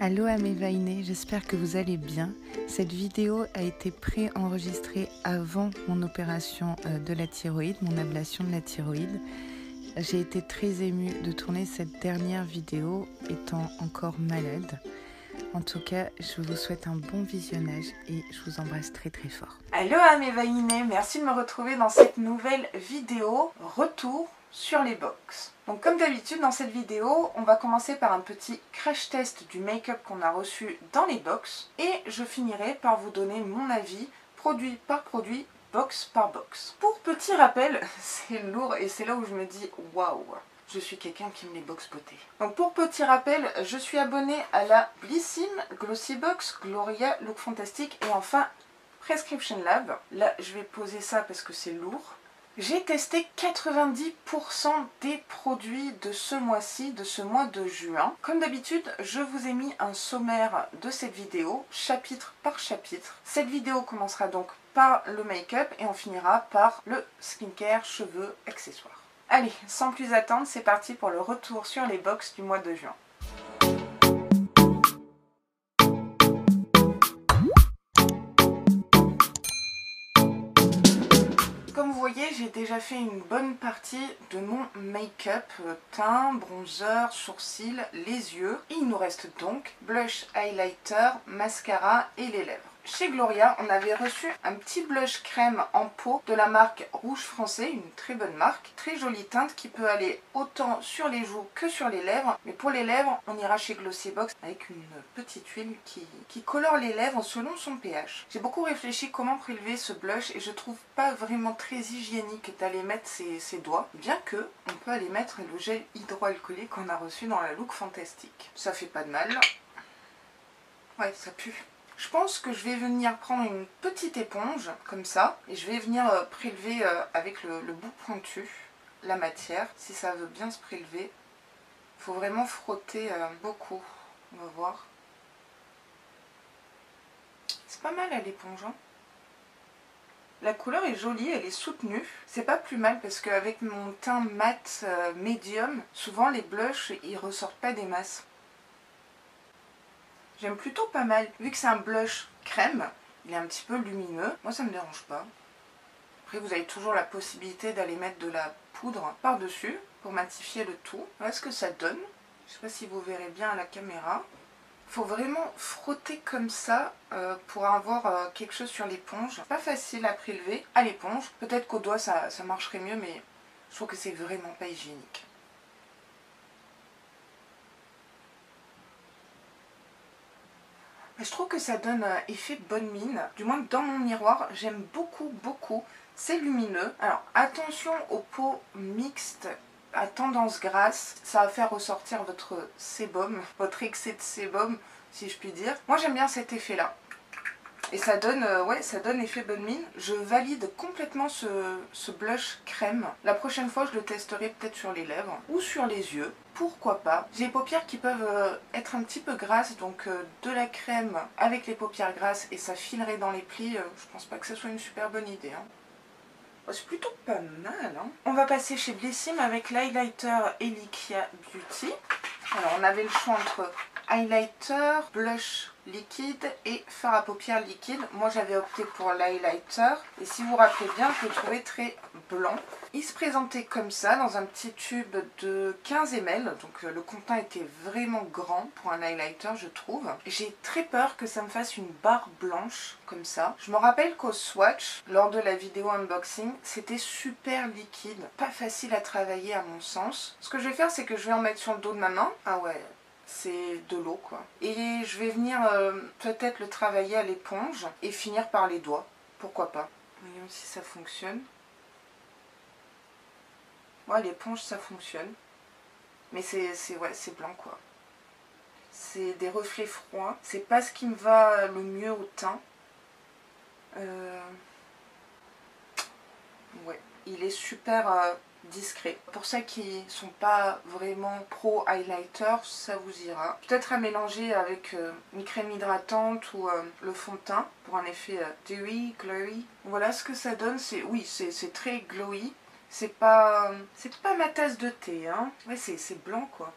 Allô à mes Vainés, j'espère que vous allez bien. Cette vidéo a été pré-enregistrée avant mon opération de la thyroïde, mon ablation de la thyroïde. J'ai été très émue de tourner cette dernière vidéo étant encore malade. En tout cas, je vous souhaite un bon visionnage et je vous embrasse très très fort. Allô à mes Vainés, merci de me retrouver dans cette nouvelle vidéo retour sur les box. Donc comme d'habitude dans cette vidéo, on va commencer par un petit crash test du make-up qu'on a reçu dans les box et je finirai par vous donner mon avis produit par produit, box par box. Pour petit rappel, c'est lourd et c'est là où je me dis waouh, je suis quelqu'un qui aime les box beauté. Donc pour petit rappel, je suis abonnée à la Blissim, Glossybox, Gloria, Look Fantastic et enfin Prescription Lab. Là je vais poser ça parce que c'est lourd. J'ai testé 90% des produits de ce mois-ci, de ce mois de juin. Comme d'habitude, je vous ai mis un sommaire de cette vidéo, chapitre par chapitre. Cette vidéo commencera donc par le make-up et on finira par le skincare, cheveux, accessoires. Allez, sans plus attendre, c'est parti pour le retour sur les box du mois de juin. Comme vous voyez, j'ai déjà fait une bonne partie de mon make-up, teint, bronzer, sourcils, les yeux. Et il nous reste donc blush, highlighter, mascara et les lèvres. Chez Gloria, on avait reçu un petit blush crème en pot de la marque Rouge Français, une très bonne marque. Très jolie teinte qui peut aller autant sur les joues que sur les lèvres. Mais pour les lèvres, on ira chez Glossybox avec une petite huile qui colore les lèvres selon son pH. J'ai beaucoup réfléchi comment prélever ce blush et je trouve pas vraiment très hygiénique d'aller mettre ses doigts. Bien que on peut aller mettre le gel hydroalcoolique qu'on a reçu dans la Look Fantastic. Ça fait pas de mal. Ouais, ça pue. Je pense que je vais venir prendre une petite éponge, comme ça, et je vais venir prélever avec le bout pointu la matière, si ça veut bien se prélever. Il faut vraiment frotter beaucoup, on va voir. C'est pas mal à l'éponge, hein. La couleur est jolie, elle est soutenue. C'est pas plus mal parce qu'avec mon teint mat médium, souvent les blushs, ils ressortent pas des masses. J'aime plutôt pas mal. Vu que c'est un blush crème, il est un petit peu lumineux. Moi, ça me dérange pas. Après, vous avez toujours la possibilité d'aller mettre de la poudre par-dessus pour matifier le tout. Voilà ce que ça donne. Je sais pas si vous verrez bien à la caméra. Il faut vraiment frotter comme ça pour avoir quelque chose sur l'éponge. Pas facile à prélever à l'éponge. Peut-être qu'au doigt, ça marcherait mieux, mais je trouve que c'est vraiment pas hygiénique. Je trouve que ça donne effet bonne mine, du moins dans mon miroir, j'aime beaucoup, c'est lumineux. Alors attention aux peaux mixtes à tendance grasse, ça va faire ressortir votre sébum, votre excès de sébum si je puis dire. Moi j'aime bien cet effet là. Et ça donne, ouais, ça donne effet bonne mine. Je valide complètement ce blush crème. La prochaine fois, je le testerai peut-être sur les lèvres ou sur les yeux. Pourquoi pas. J'ai les paupières qui peuvent être un petit peu grasses, donc de la crème avec les paupières grasses et ça filerait dans les plis. Je pense pas que ce soit une super bonne idée, hein. C'est plutôt pas mal, hein. On va passer chez Blissim avec l'highlighter Elikia Beauty. Alors, on avait le choix entre highlighter, blush liquide et fard à paupières liquide. Moi j'avais opté pour l'highlighter et si vous vous rappelez bien, je le trouvais très blanc. Il se présentait comme ça dans un petit tube de 15 ml, donc le contenant était vraiment grand pour un highlighter je trouve. J'ai très peur que ça me fasse une barre blanche comme ça. Je me rappelle qu'au swatch, lors de la vidéo unboxing, c'était super liquide, pas facile à travailler à mon sens. Ce que je vais faire, c'est que je vais en mettre sur le dos de ma main. Ah ouais, c'est de l'eau quoi. Et je vais venir peut-être le travailler à l'éponge et finir par les doigts. Pourquoi pas. Voyons si ça fonctionne. Ouais, l'éponge ça fonctionne. Mais ouais, c'est blanc quoi. C'est des reflets froids. C'est pas ce qui me va le mieux au teint. Ouais, il est super discret. Pour ceux qui sont pas vraiment pro highlighter, ça vous ira. Peut-être à mélanger avec une crème hydratante ou le fond de teint pour un effet dewy, glowy. Voilà ce que ça donne. Oui, c'est très glowy. C'est pas ma tasse de thé, hein. Ouais, c'est blanc quoi.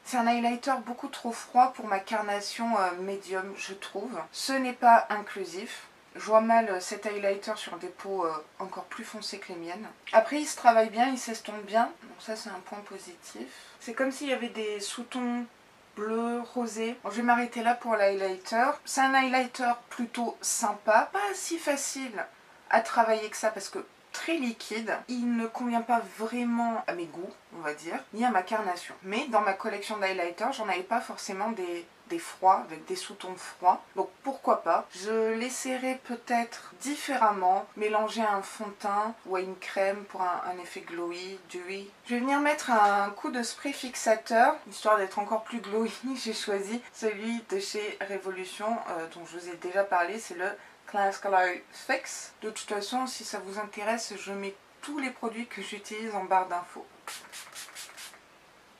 C'est un highlighter beaucoup trop froid pour ma carnation médium, je trouve. Ce n'est pas inclusif. Je vois mal cet highlighter sur des peaux encore plus foncées que les miennes. Après, il se travaille bien, il s'estompe bien. Donc ça, c'est un point positif. C'est comme s'il y avait des sous-tons bleu, rosé. Bon, je vais m'arrêter là pour l'highlighter. C'est un highlighter plutôt sympa. Pas si facile à travailler que ça parce que très liquide. Il ne convient pas vraiment à mes goûts, on va dire, ni à ma carnation. Mais dans ma collection d'highlighters, j'en avais pas forcément des froids, avec des sous-tons froids. Donc pourquoi pas. Je l'essaierai peut-être différemment, mélanger un fond de teint ou à une crème pour un effet glowy, dewy. Je vais venir mettre un coup de spray fixateur, histoire d'être encore plus glowy. J'ai choisi celui de chez Révolution, dont je vous ai déjà parlé, c'est le Class Color Fix. De toute façon, si ça vous intéresse, je mets tous les produits que j'utilise en barre d'infos.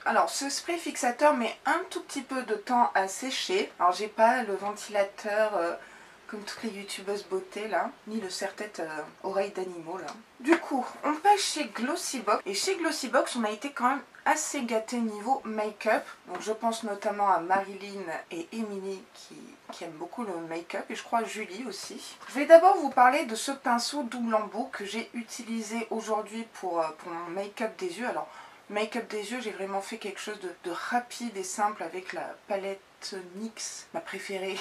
Alors, ce spray fixateur met un tout petit peu de temps à sécher. Alors, j'ai pas le ventilateur comme toutes les youtubeuses beauté là, ni le serre-tête oreille d'animaux là. Du coup, on passe chez Glossybox. Et chez Glossybox, on a été quand même assez gâté niveau make-up. Donc, je pense notamment à Marilyn et Emily qui aiment beaucoup le make-up. Et je crois Julie aussi. Je vais d'abord vous parler de ce pinceau double embout que j'ai utilisé aujourd'hui pour mon make-up des yeux. Alors, make-up des yeux, j'ai vraiment fait quelque chose de rapide et simple avec la palette NYX, ma préférée,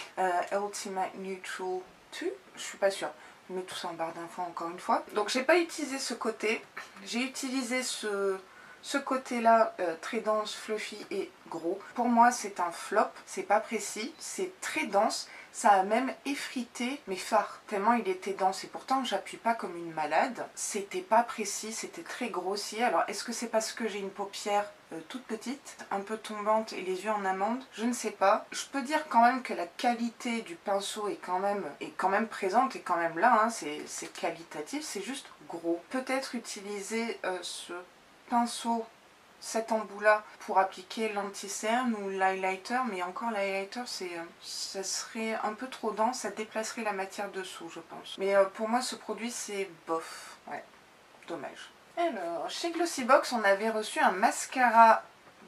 Ultimate Neutral 2. Je suis pas sûre. Je mets tout ça en barre d'infos encore une fois. Donc j'ai pas utilisé ce côté. J'ai utilisé ce côté-là, très dense, fluffy et gros. Pour moi, c'est un flop. C'est pas précis. C'est très dense. Ça a même effrité mes fards, tellement il était dense. Et pourtant, j'appuie pas comme une malade. C'était pas précis, c'était très grossier. Alors, est-ce que c'est parce que j'ai une paupière toute petite, un peu tombante et les yeux en amande? Je ne sais pas. Je peux dire quand même que la qualité du pinceau est quand même présente, est quand même là. Hein. C'est qualitatif, c'est juste gros. Peut-être utiliser ce pinceau, cet embout-là, pour appliquer l'anti-cerne ou l'highlighter, mais encore l'highlighter, ça serait un peu trop dense, ça déplacerait la matière dessous, je pense. Mais pour moi, ce produit, c'est bof. Ouais, dommage. Alors, chez Glossybox, on avait reçu un mascara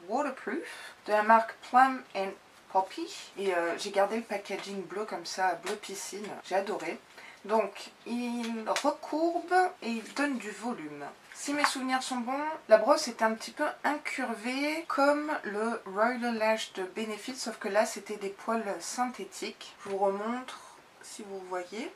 waterproof de la marque Plum and Poppy. Et j'ai gardé le packaging bleu comme ça, bleu piscine. J'ai adoré. Donc, il recourbe et il donne du volume. Si mes souvenirs sont bons, la brosse était un petit peu incurvée comme le Royal Lash de Benefit, sauf que là c'était des poils synthétiques. Je vous remontre si vous voyez.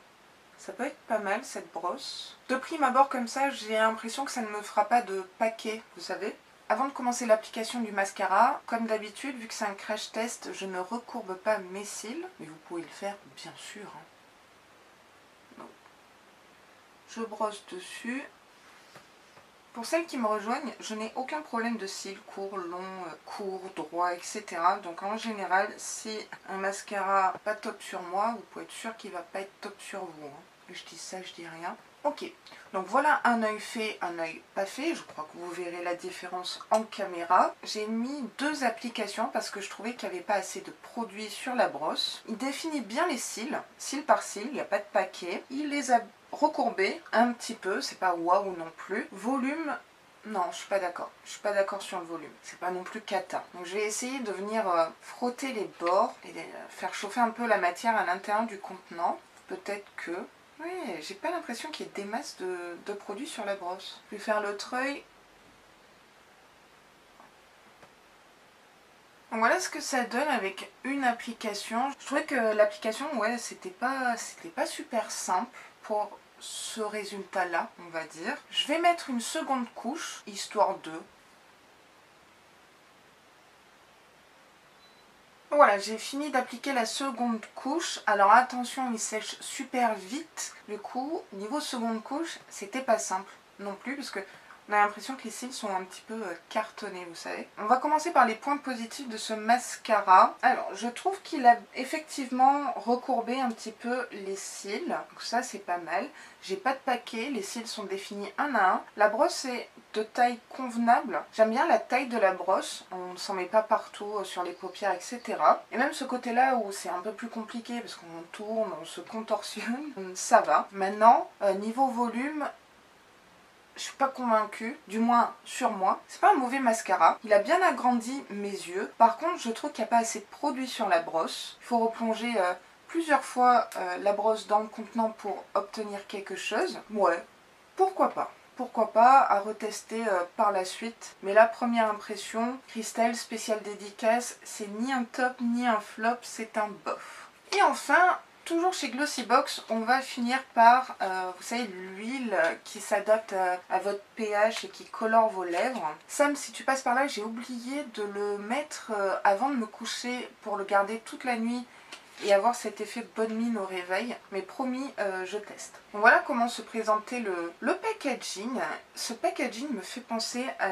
Ça peut être pas mal cette brosse. De prime abord comme ça, j'ai l'impression que ça ne me fera pas de paquet, vous savez. Avant de commencer l'application du mascara, comme d'habitude, vu que c'est un crash test, je ne recourbe pas mes cils. Mais vous pouvez le faire, bien sûr. Donc, je brosse dessus. Pour celles qui me rejoignent, je n'ai aucun problème de cils courts, longs, courts, droits, etc. Donc en général, si un mascara pas top sur moi, vous pouvez être sûr qu'il va pas être top sur vous. Hein. Je dis ça, je dis rien. Ok, donc voilà un œil fait, un œil pas fait. Je crois que vous verrez la différence en caméra. J'ai mis 2 applications parce que je trouvais qu'il n'y avait pas assez de produit sur la brosse. Il définit bien les cils, cils par cils, il n'y a pas de paquet. Il les a recourbés un petit peu, c'est pas waouh non plus. Volume, non, je suis pas d'accord. Je suis pas d'accord sur le volume. C'est pas non plus cata. Donc je vais essayer de venir frotter les bords et faire chauffer un peu la matière à l'intérieur du contenant. Peut-être que... Oui, j'ai pas l'impression qu'il y ait des masses de produits sur la brosse. Je vais faire l'autre œil. Donc voilà ce que ça donne avec une application. Je trouvais que l'application, ouais, c'était pas super simple pour ce résultat-là, on va dire. Je vais mettre une seconde couche, histoire de... Voilà, j'ai fini d'appliquer la seconde couche. Alors attention, il sèche super vite. Du coup, niveau seconde couche, c'était pas simple non plus, parce que on a l'impression que les cils sont un petit peu cartonnés, vous savez. On va commencer par les points positifs de ce mascara. Alors, je trouve qu'il a effectivement recourbé un petit peu les cils. Donc ça, c'est pas mal. J'ai pas de paquet, les cils sont définis un à un. La brosse est de taille convenable. J'aime bien la taille de la brosse. On ne s'en met pas partout sur les paupières, etc. Et même ce côté-là où c'est un peu plus compliqué parce qu'on tourne, on se contorsionne, ça va. Maintenant, niveau volume... je suis pas convaincue, du moins sur moi. C'est pas un mauvais mascara. Il a bien agrandi mes yeux. Par contre, je trouve qu'il n'y a pas assez de produit sur la brosse. Il faut replonger plusieurs fois la brosse dans le contenant pour obtenir quelque chose. Ouais, pourquoi pas. Pourquoi pas, à retester par la suite. Mais la première impression, Christelle spéciale dédicace, c'est ni un top ni un flop, c'est un bof. Et enfin, toujours chez Glossybox, on va finir par, vous savez, l'huile qui s'adapte à votre pH et qui colore vos lèvres. Sam, si tu passes par là, j'ai oublié de le mettre avant de me coucher pour le garder toute la nuit et avoir cet effet bonne mine au réveil. Mais promis, je teste. Donc voilà comment se présentait le packaging. Ce packaging me fait penser à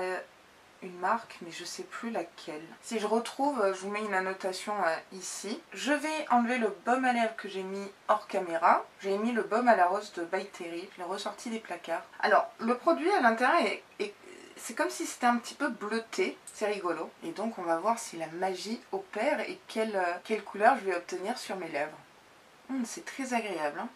une marque, mais je sais plus laquelle. Si je retrouve, je vous mets une annotation ici. Je vais enlever le baume à lèvres que j'ai mis hors caméra. J'ai mis le baume à la rose de By Terry. Je l'ai ressorti des placards. Alors, le produit à l'intérieur c'est comme si c'était un petit peu bleuté, c'est rigolo. Et donc on va voir si la magie opère et quelle couleur je vais obtenir sur mes lèvres. C'est très agréable. Hein.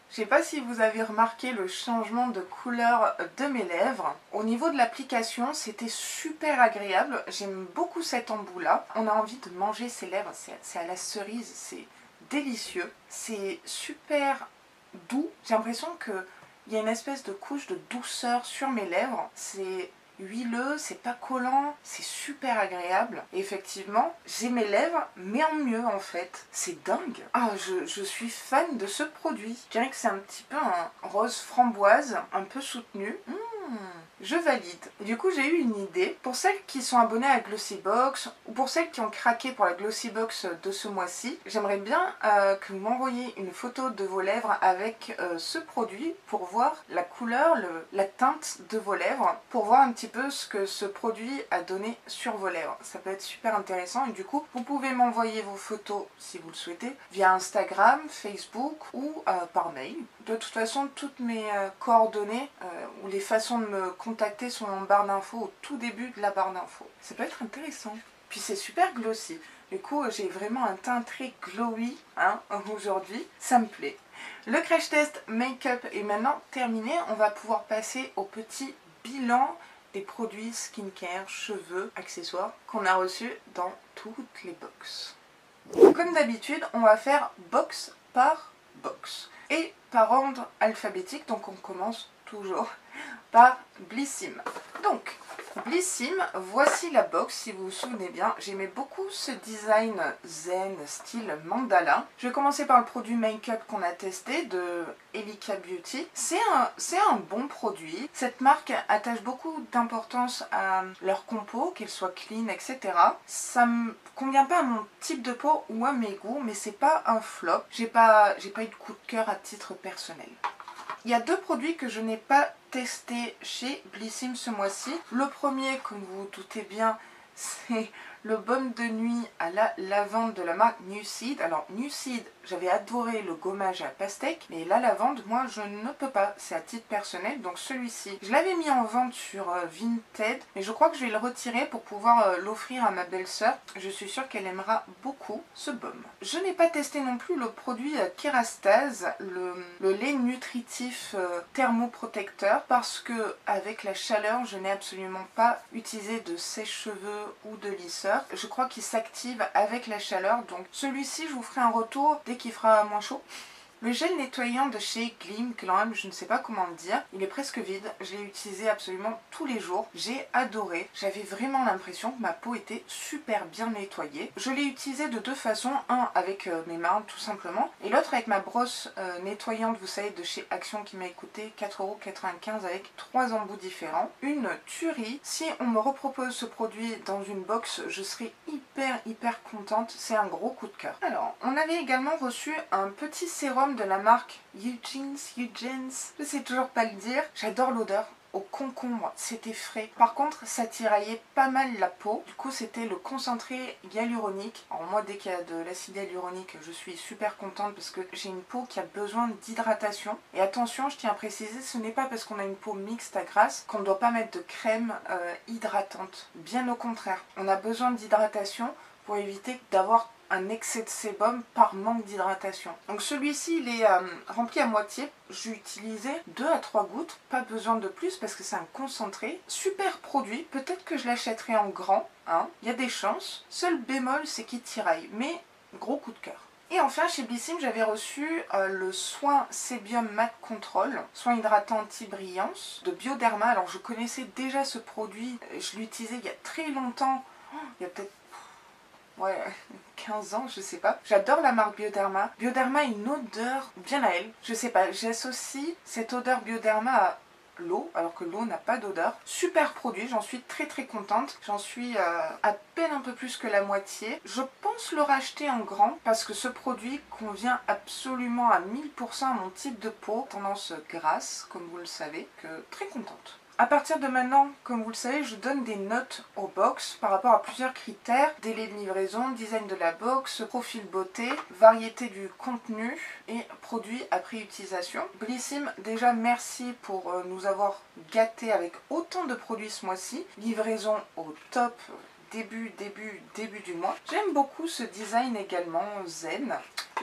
Je ne sais pas si vous avez remarqué le changement de couleur de mes lèvres. Au niveau de l'application, c'était super agréable. J'aime beaucoup cet embout-là. On a envie de manger ses lèvres. C'est à la cerise, c'est délicieux. C'est super doux. J'ai l'impression qu'il y a une espèce de couche de douceur sur mes lèvres. C'est huileux, c'est pas collant, c'est super agréable. Et effectivement, j'ai mes lèvres, mais en mieux en fait. C'est dingue. Ah, je suis fan de ce produit. Je dirais que c'est un petit peu un rose framboise, un peu soutenu. Je valide. Et du coup, j'ai eu une idée. Pour celles qui sont abonnées à Glossybox, ou pour celles qui ont craqué pour la Glossybox de ce mois-ci, j'aimerais bien que vous m'envoyiez une photo de vos lèvres avec ce produit pour voir la couleur, la teinte de vos lèvres, pour voir un petit peu ce que ce produit a donné sur vos lèvres. Ça peut être super intéressant et du coup, vous pouvez m'envoyer vos photos, si vous le souhaitez, via Instagram, Facebook ou par mail. De toute façon, toutes mes coordonnées ou les façons de me contacter sont en barre d'infos, au tout début de la barre d'infos. Ça peut être intéressant. Puis c'est super glossy. Du coup, j'ai vraiment un teint très glowy aujourd'hui. Ça me plaît. Le crash test make-up est maintenant terminé. On va pouvoir passer au petit bilan des produits skincare, cheveux, accessoires qu'on a reçus dans toutes les box. Comme d'habitude, on va faire box par box et par ordre alphabétique. Donc on commence toujours par Blissim. Donc Blissim, voici la box, si vous vous souvenez bien. J'aimais beaucoup ce design zen, style mandala. Je vais commencer par le produit make-up qu'on a testé de Elika Beauty. C'est un bon produit. Cette marque attache beaucoup d'importance à leur compo, qu'elle soit clean, etc. Ça me convient pas à mon type de peau ou à mes goûts, mais c'est pas un flop. J'ai pas eu de coup de cœur à titre personnel. Il y a deux produits que je n'ai pas testés chez Blissim ce mois-ci. Le premier, comme vous vous doutez bien, c'est le baume de nuit à la lavande de la marque Nuseed. Alors Nuseed, j'avais adoré le gommage à pastèque, mais la lavande, moi je ne peux pas, c'est à titre personnel. Donc celui-ci, je l'avais mis en vente sur Vinted, mais je crois que je vais le retirer pour pouvoir l'offrir à ma belle-sœur. Je suis sûre qu'elle aimera beaucoup ce baume. Je n'ai pas testé non plus le produit Kerastase, le lait nutritif thermoprotecteur, parce que avec la chaleur, je n'ai absolument pas utilisé de sèche-cheveux ou de lisseur. Je crois qu'il s'active avec la chaleur, donc celui-ci je vous ferai un retour dès qu'il fera moins chaud. Le gel nettoyant de chez Glam, je ne sais pas comment le dire, il est presque vide, je l'ai utilisé absolument tous les jours, j'ai adoré, j'avais vraiment l'impression que ma peau était super bien nettoyée. Je l'ai utilisé de deux façons, un avec mes mains tout simplement, et l'autre avec ma brosse nettoyante, vous savez, de chez Action qui m'a coûté 4,95 € avec 3 embouts différents. Une tuerie. Si on me repropose ce produit dans une box, je serai hyper contente, c'est un gros coup de cœur. Alors, on avait également reçu un petit sérum de la marque Eugenes, je sais toujours pas le dire. J'adore l'odeur au concombre, c'était frais. Par contre, ça tiraillait pas mal la peau. Du coup, c'était le concentré hyaluronique. Alors moi, dès qu'il y a de l'acide hyaluronique, je suis super contente parce que j'ai une peau qui a besoin d'hydratation. Et attention, je tiens à préciser, ce n'est pas parce qu'on a une peau mixte à grasse qu'on ne doit pas mettre de crème hydratante. Bien au contraire, on a besoin d'hydratation pour éviter d'avoir un excès de sébum par manque d'hydratation. Donc celui-ci, il est rempli à moitié. J'ai utilisé 2 à 3 gouttes, pas besoin de plus parce que c'est un concentré. Super produit, peut-être que je l'achèterai en grand, hein. Il y a des chances. Seul bémol, c'est qu'il tiraille, mais gros coup de cœur. Et enfin, chez Blissim, j'avais reçu le soin Sébium Matte Control, soin hydratant anti-brillance de Bioderma. Alors je connaissais déjà ce produit, je l'utilisais il y a très longtemps, il y a peut-être 15 ans, je sais pas. J'adore la marque Bioderma. Bioderma a une odeur bien à elle. Je sais pas, j'associe cette odeur Bioderma à l'eau, alors que l'eau n'a pas d'odeur. Super produit, j'en suis très contente. J'en suis à peine un peu plus que la moitié. Je pense le racheter en grand parce que ce produit convient absolument à 1000% à mon type de peau. Tendance grasse, comme vous le savez, que très contente. À partir de maintenant, comme vous le savez, je donne des notes aux box par rapport à plusieurs critères. Délai de livraison, design de la box, profil beauté, variété du contenu et produit après utilisation. Blissim, déjà merci pour nous avoir gâtés avec autant de produits ce mois-ci. Livraison au top, début du mois. J'aime beaucoup ce design également, zen.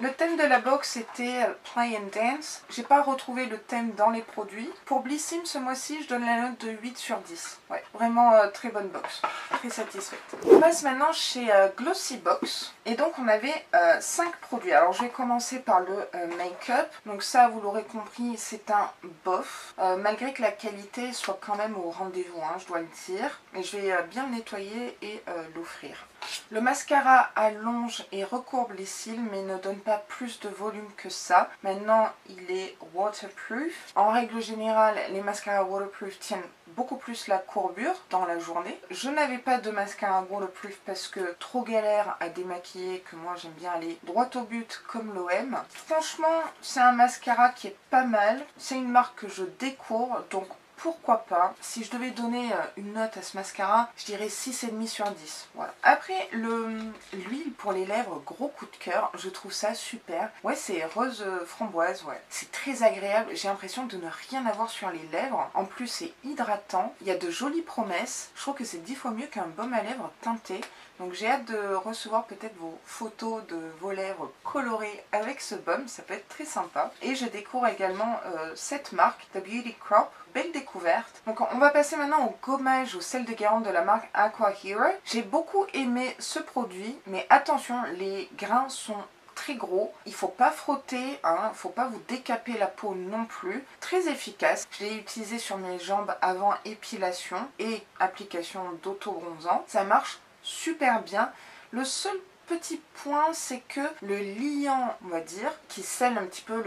Le thème de la box était Play and Dance. J'ai pas retrouvé le thème dans les produits. Pour Blissim ce mois-ci, je donne la note de 8 sur 10. Ouais, vraiment très bonne box. Très satisfaite. On passe maintenant chez Glossy Box. Et donc on avait 5 produits. Alors je vais commencer par le make-up. Donc ça, vous l'aurez compris, c'est un bof. Malgré que la qualité soit quand même au rendez-vous, hein, je dois le dire. Mais je vais bien le nettoyer et l'offrir. Le mascara allonge et recourbe les cils mais ne donne pas plus de volume que ça. Maintenant il est waterproof. En règle générale les mascaras waterproof tiennent beaucoup plus la courbure dans la journée. Je n'avais pas de mascara waterproof parce que trop galère à démaquiller, que moi j'aime bien aller droit au but comme l'OM. Franchement c'est un mascara qui est pas mal. C'est une marque que je découvre donc pourquoi pas. Si je devais donner une note à ce mascara, je dirais 6,5 sur 10. Voilà. Après, l'huile pour les lèvres, gros coup de cœur. Je trouve ça super. Ouais, c'est rose framboise, ouais. C'est très agréable. J'ai l'impression de ne rien avoir sur les lèvres. En plus, c'est hydratant. Il y a de jolies promesses. Je trouve que c'est 10 fois mieux qu'un baume à lèvres teinté. Donc j'ai hâte de recevoir peut-être vos photos de vos lèvres colorées avec ce baume, ça peut être très sympa. Et je découvre également cette marque, The Beauty Crop, belle découverte. Donc on va passer maintenant au gommage au sel de Guérande de la marque Aqua Hero. J'ai beaucoup aimé ce produit, mais attention, les grains sont très gros, il faut pas frotter, hein, faut pas vous décaper la peau non plus. Très efficace, je l'ai utilisé sur mes jambes avant épilation et application d'auto-bronzant. Ça marche super bien. Le seul petit point, c'est que le liant, on va dire, qui scelle un petit peu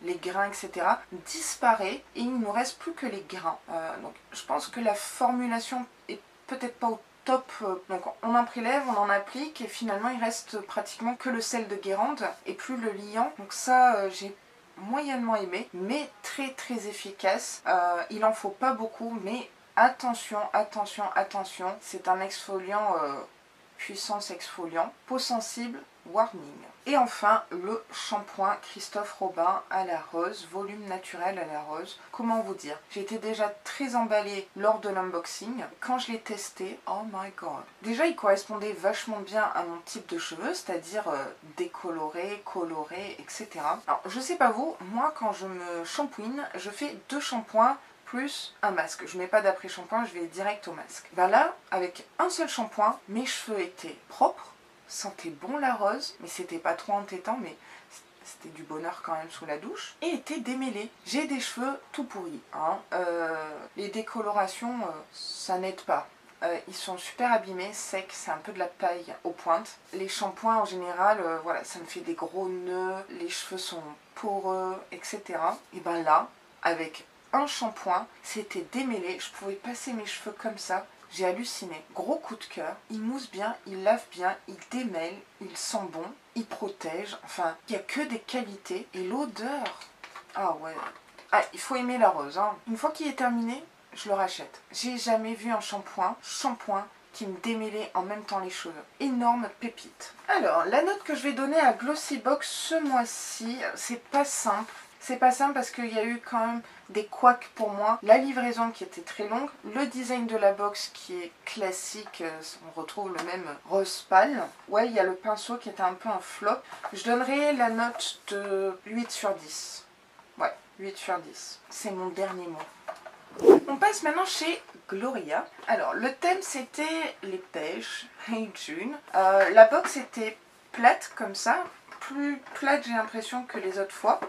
les grains, etc., disparaît et il ne nous reste plus que les grains. Donc je pense que la formulation est peut-être pas au top. Donc on en prélève, on en applique et finalement il reste pratiquement que le sel de Guérande et plus le liant. Donc ça, j'ai moyennement aimé, mais très efficace. Il en faut pas beaucoup, mais attention, c'est un exfoliant puissance exfoliant, peau sensible, warning. Et enfin, le shampoing Christophe Robin à la rose, volume naturel à la rose. Comment vous dire? J'ai été déjà très emballée lors de l'unboxing. Quand je l'ai testé, oh my god. Déjà, il correspondait vachement bien à mon type de cheveux, c'est-à-dire décoloré, coloré, etc. Alors, je sais pas vous, moi quand je me shampooine, je fais 2 shampoings plus un masque. Je mets pas d'après-shampoing, je vais direct au masque. Ben là, avec un seul shampoing, mes cheveux étaient propres, sentaient bon la rose, mais c'était pas trop entêtant, mais c'était du bonheur quand même sous la douche, et étaient démêlés. J'ai des cheveux tout pourris, hein. Les décolorations, ça n'aide pas. Ils sont super abîmés, secs, c'est un peu de la paille aux pointes. Les shampoings en général, voilà, ça me fait des gros nœuds, les cheveux sont poreux, etc. Et ben là, avec un shampoing, c'était démêlé, je pouvais passer mes cheveux comme ça, j'ai halluciné. Gros coup de cœur, il mousse bien, il lave bien, il démêle, il sent bon, il protège, enfin, il n'y a que des qualités. Et l'odeur, ah ouais, ah, il faut aimer la rose, hein. Une fois qu'il est terminé, je le rachète. J'ai jamais vu un shampoing qui me démêlait en même temps les cheveux. Énorme pépite. Alors, la note que je vais donner à Glossy Box ce mois-ci, c'est pas simple. C'est pas simple parce qu'il y a eu quand même des couacs pour moi. La livraison qui était très longue, le design de la box qui est classique, on retrouve le même rose pâle. Ouais, il y a le pinceau qui était un peu un flop. Je donnerais la note de 8 sur 10. Ouais, 8 sur 10. C'est mon dernier mot. On passe maintenant chez Gloria. Alors, le thème c'était les pêches, Hey June. La box était plate comme ça. Plus plate j'ai l'impression que les autres fois.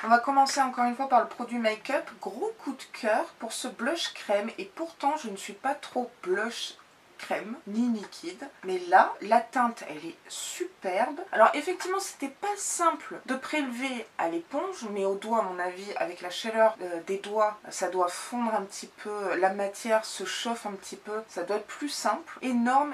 On va commencer encore une fois par le produit make-up. Gros coup de cœur pour ce blush crème. Et pourtant je ne suis pas trop blush crème ni liquide. Mais là, la teinte elle est superbe. Alors effectivement c'était pas simple de prélever à l'éponge. Mais au doigt à mon avis avec la chaleur des doigts ça doit fondre un petit peu. La matière se chauffe un petit peu. Ça doit être plus simple. Énorme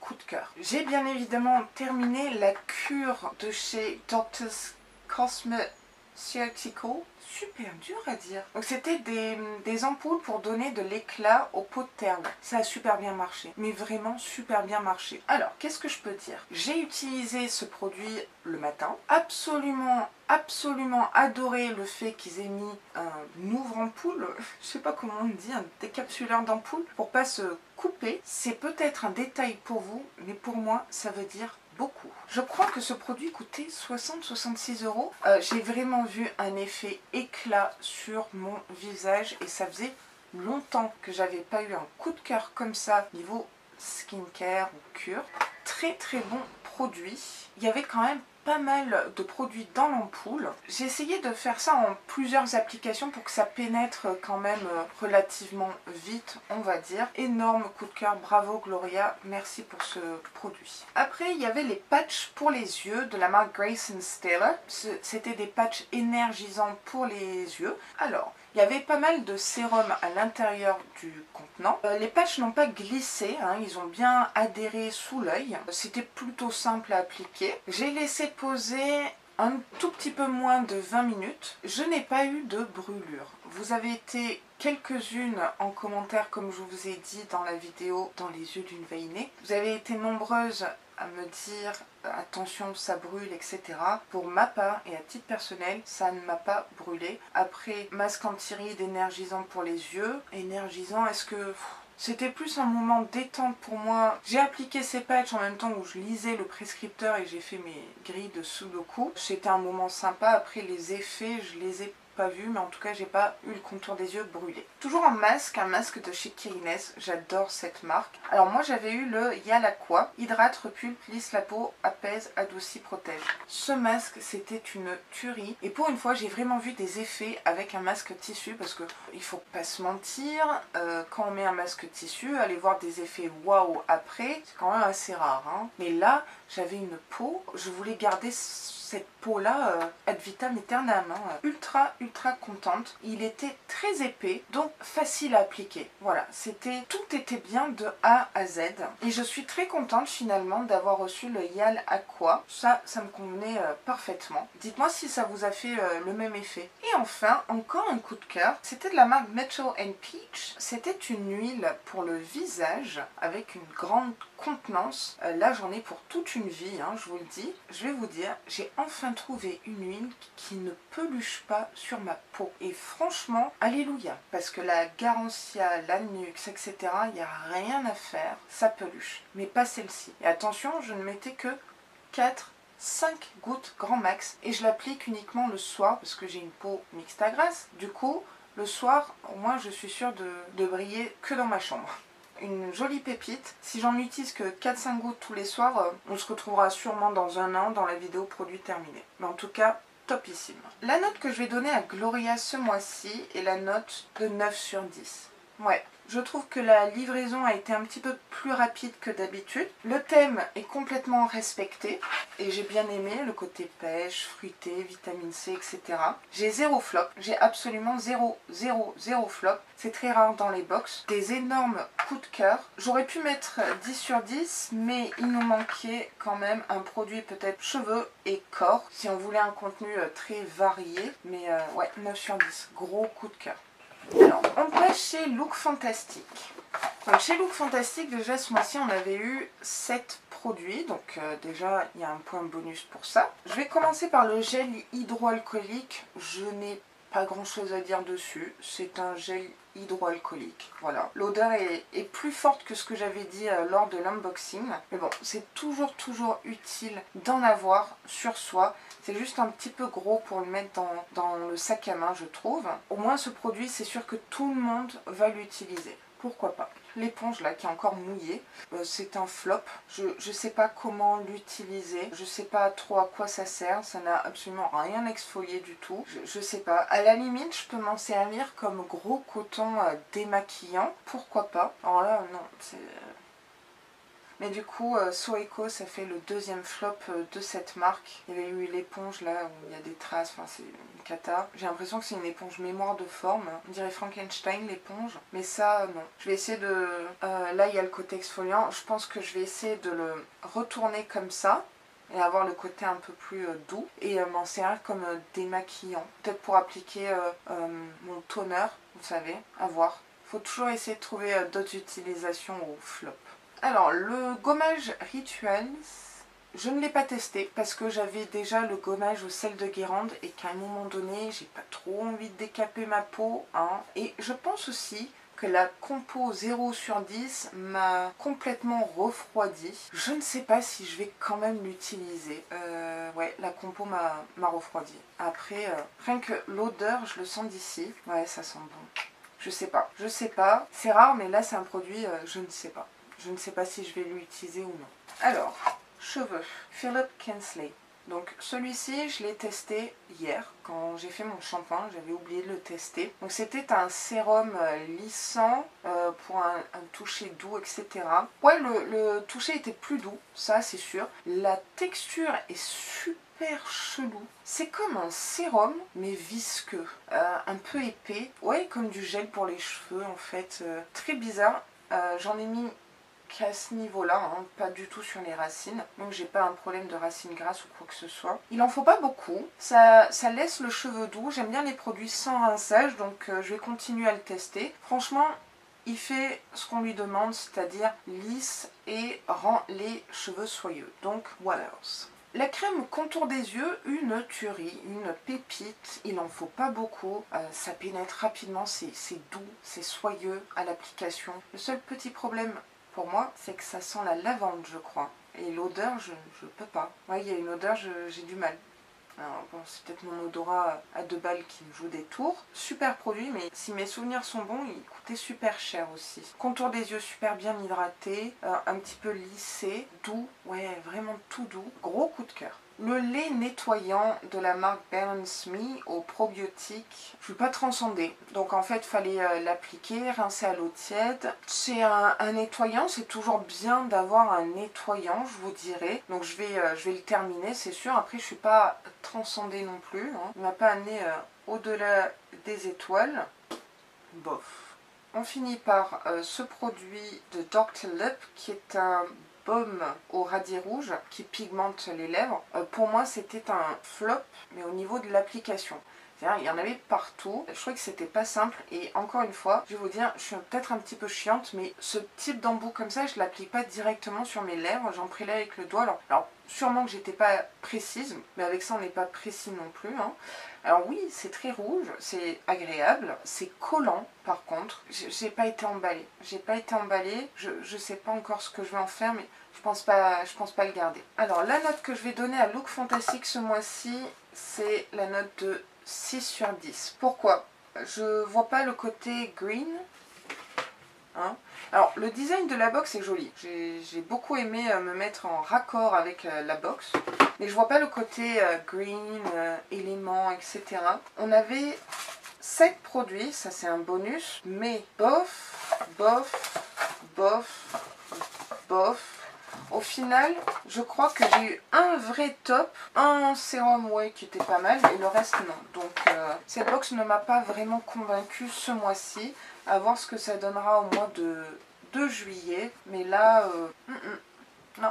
coup de cœur. J'ai bien évidemment terminé la cure de chez Doctor's Cosmetics. Super dur à dire. Donc c'était des ampoules pour donner de l'éclat aux peaux de terme. Ça a super bien marché. Mais vraiment super bien marché. Alors, qu'est-ce que je peux dire? J'ai utilisé ce produit le matin. Absolument adoré le fait qu'ils aient mis un ouvre-ampoule. Je sais pas comment on dit, un décapsuleur d'ampoule pour pas se couper. C'est peut-être un détail pour vous, mais pour moi, ça veut dire beaucoup. Je crois que ce produit coûtait 60-66 €. J'ai vraiment vu un effet éclat sur mon visage et ça faisait longtemps que j'avais pas eu un coup de cœur comme ça niveau skincare ou cure. Très bon produit. Il y avait quand même pas mal de produits dans l'ampoule. J'ai essayé de faire ça en plusieurs applications pour que ça pénètre quand même relativement vite, on va dire. Énorme coup de cœur, bravo Gloria, merci pour ce produit. Après, il y avait les patchs pour les yeux de la marque Grace & Stella. C'était des patchs énergisants pour les yeux. Alors, il y avait pas mal de sérum à l'intérieur du contenant. Les patchs n'ont pas glissé, hein, ils ont bien adhéré sous l'œil. C'était plutôt simple à appliquer. J'ai laissé poser un tout petit peu moins de 20 minutes. Je n'ai pas eu de brûlure. Vous avez été quelques-unes en commentaire, comme je vous ai dit dans la vidéo Dans les yeux d'une veinée. Vous avez été nombreuses à me dire attention ça brûle, etc. Pour ma part et à titre personnel, ça ne m'a pas brûlé. Après, masque anti-rides énergisant pour les yeux. Énergisant, est-ce que... C'était plus un moment détente pour moi. J'ai appliqué ces patchs en même temps où je lisais le prescripteur et j'ai fait mes grilles de Sudoku. C'était un moment sympa. Après les effets, je les ai pas vus, mais en tout cas j'ai pas eu le contour des yeux brûlé. Toujours un masque de chez Kirines, j'adore cette marque. Alors moi j'avais eu le Yalaqua, hydrate, repulpe, lisse la peau, apaise, adoucit, protège. Ce masque c'était une tuerie et pour une fois j'ai vraiment vu des effets avec un masque tissu parce que il faut pas se mentir, quand on met un masque tissu, aller voir des effets waouh après, c'est quand même assez rare, hein. Mais là j'avais une peau, je voulais garder cette peau là ad vitam aeternam, hein. Ultra contente. Il était très épais donc facile à appliquer. Voilà, tout était bien de A à Z et je suis très contente finalement d'avoir reçu le Yalaqua. Ça me convenait parfaitement. Dites-moi si ça vous a fait le même effet. Et enfin encore un coup de cœur, c'était de la marque Metro & Peach. C'était une huile pour le visage avec une grande contenance. Là j'en ai pour toute une vie, hein, je vous le dis. Je vais vous dire, j'ai enfin trouvé une huile qui ne peluche pas sur ma peau. Et franchement, alléluia. Parce que la Garancia, la Nux, etc., il n'y a rien à faire. Ça peluche. Mais pas celle-ci. Et attention, je ne mettais que 4-5 gouttes grand max. Et je l'applique uniquement le soir parce que j'ai une peau mixte à grasse. Du coup, le soir, au moins je suis sûre de briller que dans ma chambre. Une jolie pépite. Si j'en utilise que 4-5 gouttes tous les soirs, on se retrouvera sûrement dans un an dans la vidéo produit terminé. Mais en tout cas, topissime. La note que je vais donner à Gloria ce mois-ci est la note de 9 sur 10. Ouais, je trouve que la livraison a été un petit peu plus rapide que d'habitude. Le thème est complètement respecté et j'ai bien aimé le côté pêche, fruité, vitamine C, etc. J'ai 0 flop, j'ai absolument 0 flop. C'est très rare dans les box. Des énormes coups de cœur. J'aurais pu mettre 10 sur 10, mais il nous manquait quand même un produit peut-être cheveux et corps, si on voulait un contenu très varié. Mais ouais, 9 sur 10, gros coup de cœur. Alors, on passe chez Look Fantastic. Donc, chez Look Fantastic, déjà ce mois-ci, on avait eu 7 produits, donc déjà il y a un point bonus pour ça. Je vais commencer par le gel hydroalcoolique. Je n'ai pas grand chose à dire dessus, c'est un gel hydroalcoolique, voilà. L'odeur est plus forte que ce que j'avais dit lors de l'unboxing, mais bon, c'est toujours utile d'en avoir sur soi. C'est juste un petit peu gros pour le mettre dans le sac à main, je trouve. Au moins ce produit, c'est sûr que tout le monde va l'utiliser. Pourquoi pas. L'éponge là qui est encore mouillée, c'est un flop. Je sais pas comment l'utiliser, je sais pas trop à quoi ça sert, ça n'a absolument rien exfolié du tout. Je sais pas. À la limite, je peux m'en servir comme gros coton démaquillant. Pourquoi pas. Alors là, non, c'est... Mais du coup, Soeco, ça fait le deuxième flop de cette marque. Il y avait eu l'éponge là où il y a des traces, enfin c'est une cata. J'ai l'impression que c'est une éponge mémoire de forme. On dirait Frankenstein l'éponge. Mais ça, non. Je vais essayer de... là, il y a le côté exfoliant. Je pense que je vais essayer de le retourner comme ça. Et avoir le côté un peu plus doux. Et m'en servir comme démaquillant. Peut-être pour appliquer mon toner, vous savez. À voir. Faut toujours essayer de trouver d'autres utilisations au flop. Alors, le gommage Rituals, je ne l'ai pas testé parce que j'avais déjà le gommage au sel de Guérande et qu'à un moment donné, j'ai pas trop envie de décaper ma peau. Hein. Et je pense aussi que la compo 0 sur 10 m'a complètement refroidi. Je ne sais pas si je vais quand même l'utiliser. Ouais, la compo m'a refroidi. Après, rien que l'odeur, je le sens d'ici. Ouais, ça sent bon. Je sais pas. C'est rare, mais là, c'est un produit, je ne sais pas. Je ne sais pas si je vais l'utiliser ou non. Alors, cheveux, Philip Kensley. Donc celui-ci, je l'ai testé hier quand j'ai fait mon shampoing. J'avais oublié de le tester. Donc c'était un sérum lissant pour un toucher doux, etc. Ouais, le toucher était plus doux, ça c'est sûr. La texture est super chelou. C'est comme un sérum, mais visqueux. Un peu épais. Ouais, comme du gel pour les cheveux en fait. Très bizarre. J'en ai mis qu'à ce niveau-là, hein, pas du tout sur les racines. Donc j'ai pas un problème de racines grasses ou quoi que ce soit. Il en faut pas beaucoup. Ça laisse le cheveu doux. J'aime bien les produits sans rinçage, donc je vais continuer à le tester. Franchement, il fait ce qu'on lui demande, c'est-à-dire lisse et rend les cheveux soyeux. Donc what else? La crème contour des yeux, une tuerie, une pépite, il n'en faut pas beaucoup, ça pénètre rapidement, c'est doux, c'est soyeux à l'application. Le seul petit problème pour moi, c'est que ça sent la lavande, je crois. Et l'odeur, je peux pas. Ouais, il y a une odeur, j'ai du mal. Alors bon, c'est peut-être mon odorat à 2 balles qui me joue des tours. Super produit, mais si mes souvenirs sont bons, il coûtait super cher aussi. Contour des yeux super bien hydraté, un petit peu lissé, doux, ouais, vraiment tout doux. Gros coup de cœur. Le lait nettoyant de la marque Balance Me au probiotique, je ne suis pas transcender. Donc en fait, il fallait l'appliquer, rincer à l'eau tiède. C'est un nettoyant, c'est toujours bien d'avoir un nettoyant, je vous dirais. Donc je vais le terminer, c'est sûr. Après, je ne suis pas transcendée non plus. Hein. Il ne m'a pas amené au-delà des étoiles. Bof. On finit par ce produit de Dr. Lip qui est un baume au radis rouge qui pigmente les lèvres. Pour moi, c'était un flop, mais au niveau de l'application. Il y en avait partout. Je trouvais que c'était pas simple. Et encore une fois, je vais vous dire, je suis peut-être un petit peu chiante, mais ce type d'embout comme ça, je l'applique pas directement sur mes lèvres. J'en prie là avec le doigt. Alors sûrement que j'étais pas précise, mais avec ça, on n'est pas précis non plus. Hein. Alors oui, c'est très rouge, c'est agréable, c'est collant par contre. J'ai pas été emballée. Je sais pas encore ce que je vais en faire, mais je pense pas le garder. Alors la note que je vais donner à Look Fantastic ce mois-ci, c'est la note de 6 sur 10. Pourquoi? Je vois pas le côté green. Hein. Alors le design de la box est joli. J'ai beaucoup aimé me mettre en raccord avec la box. Mais je vois pas le côté green, éléments, etc. On avait 7 produits, ça c'est un bonus. Mais bof, bof, bof, bof. Au final, je crois que j'ai eu un vrai top, un sérum ouais, qui était pas mal, et le reste non. Donc cette box ne m'a pas vraiment convaincue ce mois-ci. À voir ce que ça donnera au mois de juillet. Mais là, non.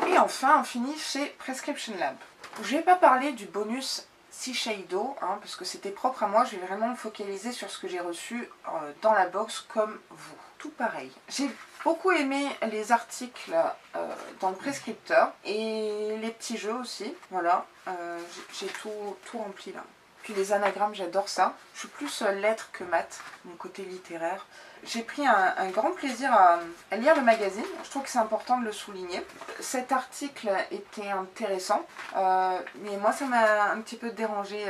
Et enfin, on finit chez Prescription Lab. Je vais pas parler du bonus Shiseido, hein, parce que c'était propre à moi. Je vais vraiment me focaliser sur ce que j'ai reçu dans la box comme vous. Tout pareil. J'ai beaucoup aimé les articles dans le prescripteur et les petits jeux aussi. Voilà, j'ai tout rempli là. Puis les anagrammes, j'adore ça. Je suis plus lettres que maths, mon côté littéraire. J'ai pris un grand plaisir à lire le magazine. Je trouve que c'est important de le souligner. Cet article était intéressant, mais moi ça m'a un petit peu dérangé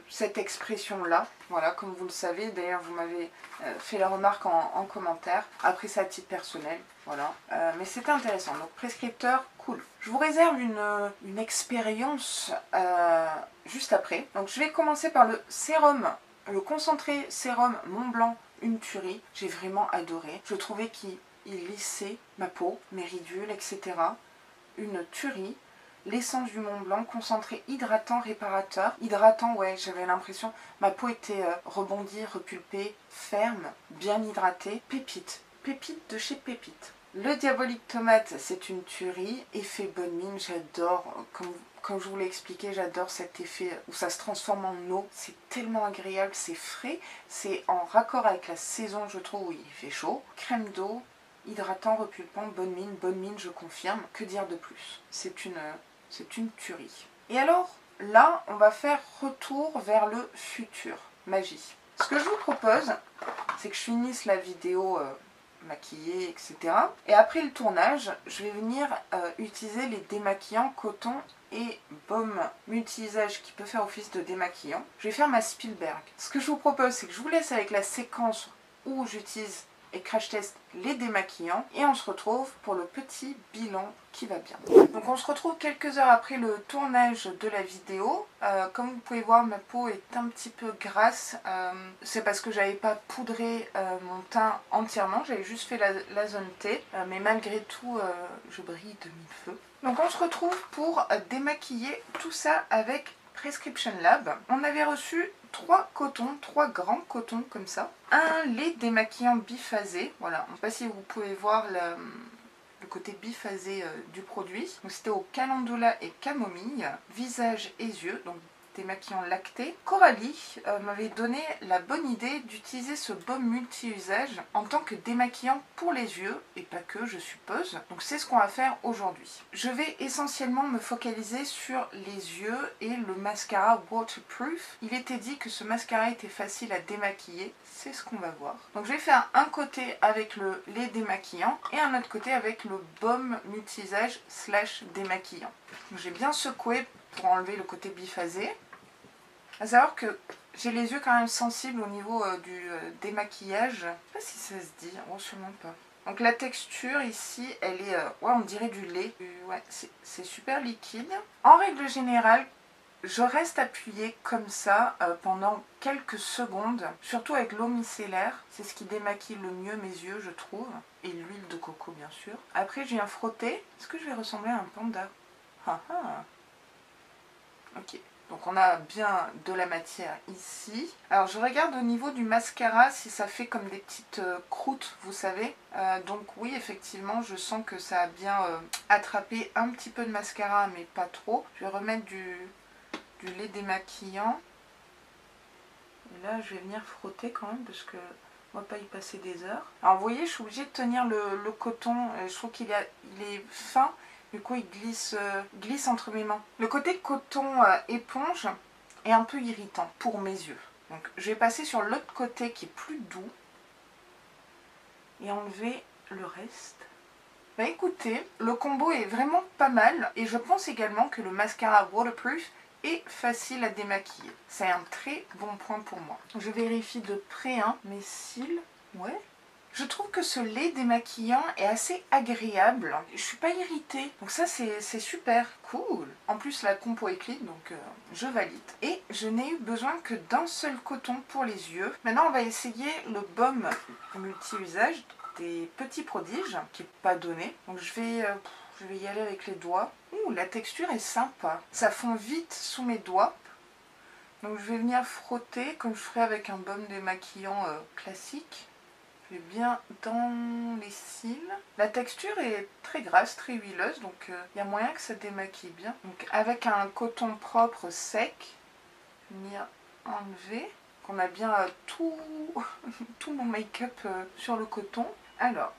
cette expression-là. Voilà, comme vous le savez, d'ailleurs vous m'avez fait la remarque en commentaire. Après ça à titre personnel, voilà. Mais c'était intéressant. Donc prescripteur, cool. Je vous réserve une expérience juste après. Donc je vais commencer par le sérum, le concentré sérum Montblanc. Une tuerie, j'ai vraiment adoré. Je trouvais qu'il lissait ma peau, mes ridules, etc. Une tuerie. L'essence du Mont Blanc, concentré hydratant, réparateur. Hydratant, ouais, j'avais l'impression, ma peau était rebondie, repulpée, ferme, bien hydratée. Pépite, pépite de chez Pépite. Le diabolique tomate, c'est une tuerie. Effet bonne mine, j'adore. Comme je vous l'ai expliqué, j'adore cet effet où ça se transforme en eau. C'est tellement agréable, c'est frais. C'est en raccord avec la saison, je trouve, où il fait chaud. Crème d'eau, hydratant, repulpant, bonne mine, je confirme. Que dire de plus? C'est une tuerie. Et alors, là, on va faire retour vers le futur. Magie. Ce que je vous propose, c'est que je finisse la vidéo maquillée, etc. Et après le tournage, je vais venir utiliser les démaquillants coton et baume multi-usage qui peut faire office de démaquillant. Je vais faire ma Spielberg. Ce que je vous propose, c'est que je vous laisse avec la séquence où j'utilise et crash test les démaquillants et on se retrouve pour le petit bilan qui va bien. Donc on se retrouve quelques heures après le tournage de la vidéo. Comme vous pouvez voir, ma peau est un petit peu grasse. C'est parce que j'avais pas poudré mon teint entièrement, j'avais juste fait la zone T. Mais malgré tout, je brille de mille feux. Donc on se retrouve pour démaquiller tout ça avec Prescription Lab. On avait reçu 3 cotons, 3 grands cotons comme ça. Un lait démaquillant biphasé. Voilà, je ne sais pas si vous pouvez voir le côté biphasé du produit. C'était au calendula et camomille, visage et yeux, donc démaquillant lacté. Coralie m'avait donné la bonne idée d'utiliser ce baume multi-usage en tant que démaquillant pour les yeux, et pas que, je suppose. Donc c'est ce qu'on va faire aujourd'hui. Je vais essentiellement me focaliser sur les yeux et le mascara waterproof. Il était dit que ce mascara était facile à démaquiller, c'est ce qu'on va voir. Donc je vais faire un côté avec le lait démaquillant et un autre côté avec le baume multi-usage slash démaquillant. J'ai bien secoué pour enlever le côté biphasé. À savoir que j'ai les yeux quand même sensibles au niveau du démaquillage. Je sais pas si ça se dit, oh sûrement pas. Donc la texture ici, elle est, ouais on dirait du lait. Ouais, c'est super liquide. En règle générale, je reste appuyée comme ça pendant quelques secondes, surtout avec l'eau micellaire. C'est ce qui démaquille le mieux mes yeux, je trouve. Et l'huile de coco, bien sûr. Après, je viens frotter. Est-ce que je vais ressembler à un panda? Ah ah. Ok, donc on a bien de la matière ici. Alors je regarde au niveau du mascara si ça fait comme des petites croûtes, vous savez. Donc oui, effectivement, je sens que ça a bien attrapé un petit peu de mascara, mais pas trop. Je vais remettre du lait démaquillant. Et là, je vais venir frotter quand même, parce que on va pas y passer des heures. Alors vous voyez, je suis obligée de tenir le coton. Je trouve qu'il est fin. Du coup, il glisse entre mes mains. Le côté coton éponge est un peu irritant pour mes yeux. Donc, je vais passer sur l'autre côté qui est plus doux et enlever le reste. Bah écoutez, le combo est vraiment pas mal et je pense également que le mascara waterproof est facile à démaquiller. C'est un très bon point pour moi. Je vérifie de près mes cils. Ouais. Je trouve que ce lait démaquillant est assez agréable. Je suis pas irritée. Donc ça, c'est super cool. En plus, la compo est clean, donc je valide. Et je n'ai eu besoin que d'un seul coton pour les yeux. Maintenant, on va essayer le baume multi-usage des Petits Prodiges, qui n'est pas donné. Donc je vais y aller avec les doigts. Ouh, la texture est sympa. Ça fond vite sous mes doigts. Donc je vais venir frotter comme je ferais avec un baume démaquillant classique. Bien dans les cils. La texture est très grasse, très huileuse, donc il y a moyen que ça démaquille bien. Donc avec un coton propre sec, venir enlever. On a bien tout mon make-up sur le coton. Alors,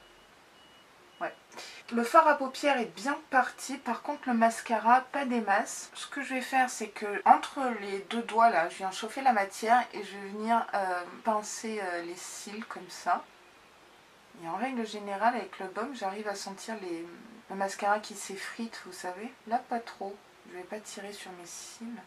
Ouais. Le fard à paupières est bien parti, par contre le mascara, pas des masses. Ce que je vais faire, c'est que entre les deux doigts là, je viens chauffer la matière et je vais venir pincer les cils comme ça. Et en règle générale, avec le baume, j'arrive à sentir le mascara qui s'effrite, vous savez. Là, pas trop. Je vais pas tirer sur mes cils.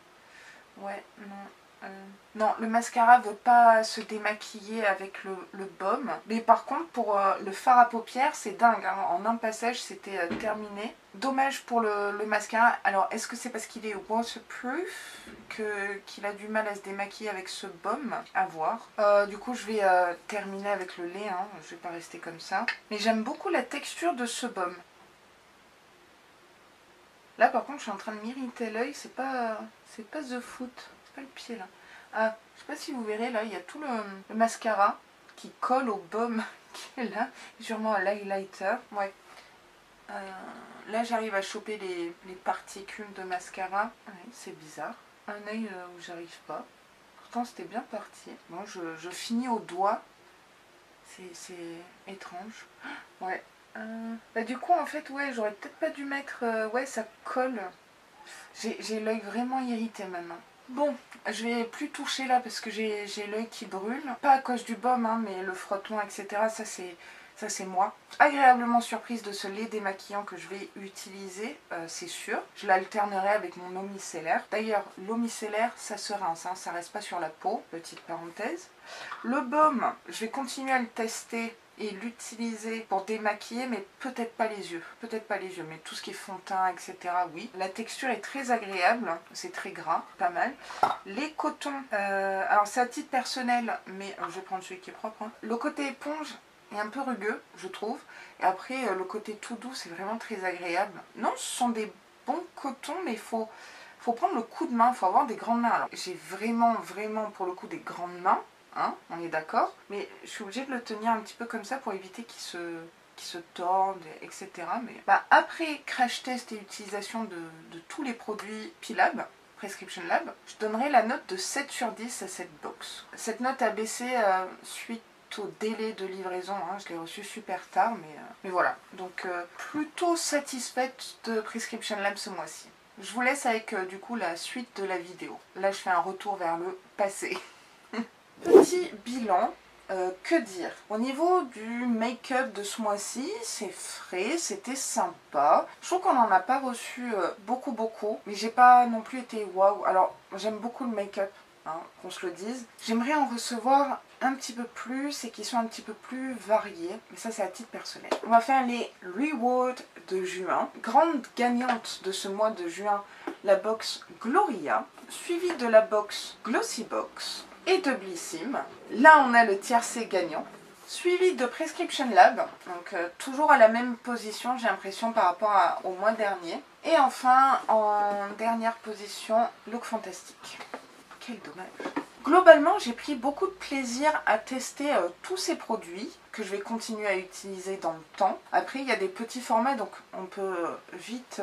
Ouais, non. Non, le mascara veut pas se démaquiller avec le baume. Mais par contre, pour le fard à paupières, c'est dingue. Hein. En un passage, c'était terminé. Dommage pour le mascara. Alors, est-ce que c'est parce qu'il est waterproof qu'il a du mal à se démaquiller avec ce baume? À voir. Du coup, je vais terminer avec le lait. Hein. Je vais pas rester comme ça. Mais j'aime beaucoup la texture de ce baume. Là, par contre, je suis en train de m'irriter l'œil. C'est pas The Foot. C'est pas le pied, là. Ah, je sais pas si vous verrez, là, il y a tout le mascara qui colle au baume qui est là. Sûrement à l'highlighter. Ouais. Là, j'arrive à choper les particules de mascara. Ouais, c'est bizarre. Un œil où j'arrive pas. Pourtant, c'était bien parti. Bon, je finis au doigt. C'est étrange. Ouais. Bah du coup en fait ouais j'aurais peut-être pas dû mettre ouais ça colle. J'ai l'œil vraiment irrité maintenant. Bon, je vais plus toucher là parce que j'ai l'œil qui brûle. Pas à cause du baume hein, mais le frottement etc. Ça c'est moi. Agréablement surprise de ce lait démaquillant que je vais utiliser, c'est sûr. Je l'alternerai avec mon eau micellaire. D'ailleurs, l'eau micellaire, ça se rince, hein, ça reste pas sur la peau, petite parenthèse. Le baume, je vais continuer à le tester et l'utiliser pour démaquiller, mais peut-être pas les yeux. Peut-être pas les yeux, mais tout ce qui est fond de teint, etc. oui. La texture est très agréable, c'est très gras, pas mal. Les cotons, alors c'est à titre personnel, mais je vais prendre celui qui est propre. Hein. Le côté éponge est un peu rugueux, je trouve. Et après, le côté tout doux, c'est vraiment très agréable. Non, ce sont des bons cotons, mais il faut prendre le coup de main, il faut avoir des grandes mains. Alors, j'ai vraiment, pour le coup, des grandes mains. Hein, on est d'accord, mais je suis obligée de le tenir un petit peu comme ça pour éviter qu'il se torde, etc. Mais bah, après crash test et utilisation de tous les produits P-Lab, Prescription Lab, je donnerai la note de 7 sur 10 à cette box. Cette note a baissé suite au délai de livraison, hein, je l'ai reçu super tard, mais voilà. Donc plutôt satisfaite de Prescription Lab ce mois-ci. Je vous laisse avec du coup la suite de la vidéo. Là je fais un retour vers le passé. Petit bilan, que dire? Au niveau du make-up de ce mois-ci, c'est frais, c'était sympa. Je trouve qu'on n'en a pas reçu beaucoup, mais j'ai pas non plus été waouh. Alors, j'aime beaucoup le make-up, hein, qu'on se le dise. J'aimerais en recevoir un petit peu plus et qu'ils soient un petit peu plus variés, mais ça c'est à titre personnel. On va faire les rewards de juin. Grande gagnante de ce mois de juin, la box Gloria, suivie de la box Glossy Box et de Blissim. Là on a le tiercé gagnant, suivi de Prescription Lab, donc toujours à la même position j'ai l'impression par rapport au mois dernier. Et enfin en dernière position, Look Fantastique. Quel dommage. Globalement j'ai pris beaucoup de plaisir à tester tous ces produits que je vais continuer à utiliser dans le temps. Après il y a des petits formats donc on peut vite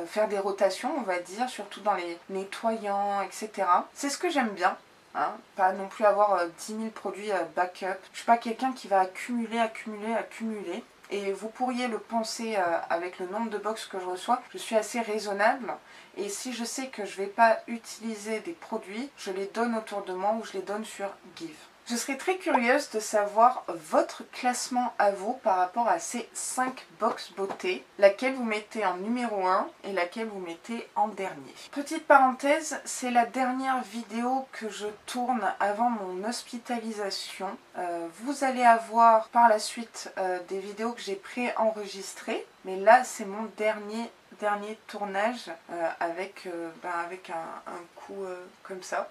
faire des rotations on va dire, surtout dans les nettoyants etc. C'est ce que j'aime bien. Hein, pas non plus avoir 10 000 produits backup. Je suis pas quelqu'un qui va accumuler. Et vous pourriez le penser avec le nombre de box que je reçois. Je suis assez raisonnable. Et si je sais que je ne vais pas utiliser des produits, je les donne autour de moi ou je les donne sur Give. Je serais très curieuse de savoir votre classement à vous par rapport à ces 5 box beauté, laquelle vous mettez en numéro 1 et laquelle vous mettez en dernier. Petite parenthèse, c'est la dernière vidéo que je tourne avant mon hospitalisation. Vous allez avoir par la suite des vidéos que j'ai pré-enregistrées, mais là c'est mon dernier tournage avec un coup comme ça.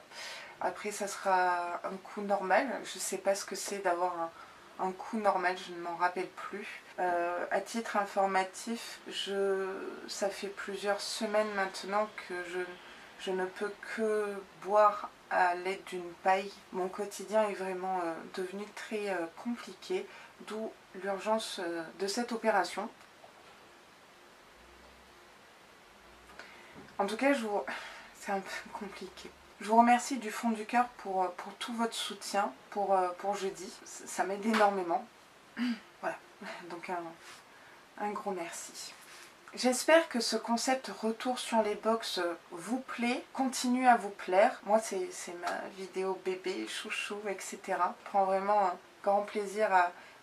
Après, ça sera un coup normal. Je ne sais pas ce que c'est d'avoir un coup normal, je ne m'en rappelle plus. À titre informatif, ça fait plusieurs semaines maintenant que je ne peux que boire à l'aide d'une paille. Mon quotidien est vraiment devenu très compliqué, d'où l'urgence de cette opération. En tout cas, c'est un peu compliqué. Je vous remercie du fond du cœur pour tout votre soutien pour jeudi. Ça m'aide énormément. Voilà. Donc un gros merci. J'espère que ce concept retour sur les box vous plaît, continue à vous plaire. Moi, c'est ma vidéo bébé, chouchou, etc. Je prends vraiment un grand plaisir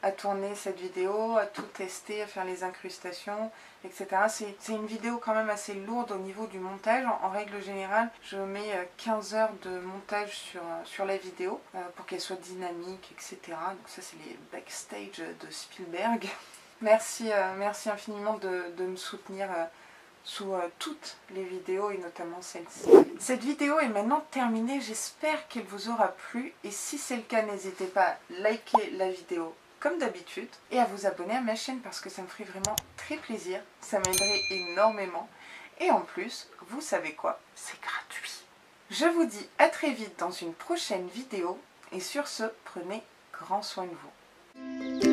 à tourner cette vidéo, à tout tester, à faire les incrustations, etc. C'est une vidéo quand même assez lourde au niveau du montage. En règle générale, je mets 15 heures de montage sur la vidéo pour qu'elle soit dynamique, etc. Donc ça, c'est les backstage de Spielberg. Merci infiniment de me soutenir sous toutes les vidéos et notamment celle-ci. Cette vidéo est maintenant terminée, j'espère qu'elle vous aura plu et si c'est le cas, n'hésitez pas à liker la vidéo comme d'habitude et à vous abonner à ma chaîne parce que ça me ferait vraiment très plaisir, ça m'aiderait énormément et en plus, vous savez quoi, c'est gratuit. Je vous dis à très vite dans une prochaine vidéo et sur ce, prenez grand soin de vous.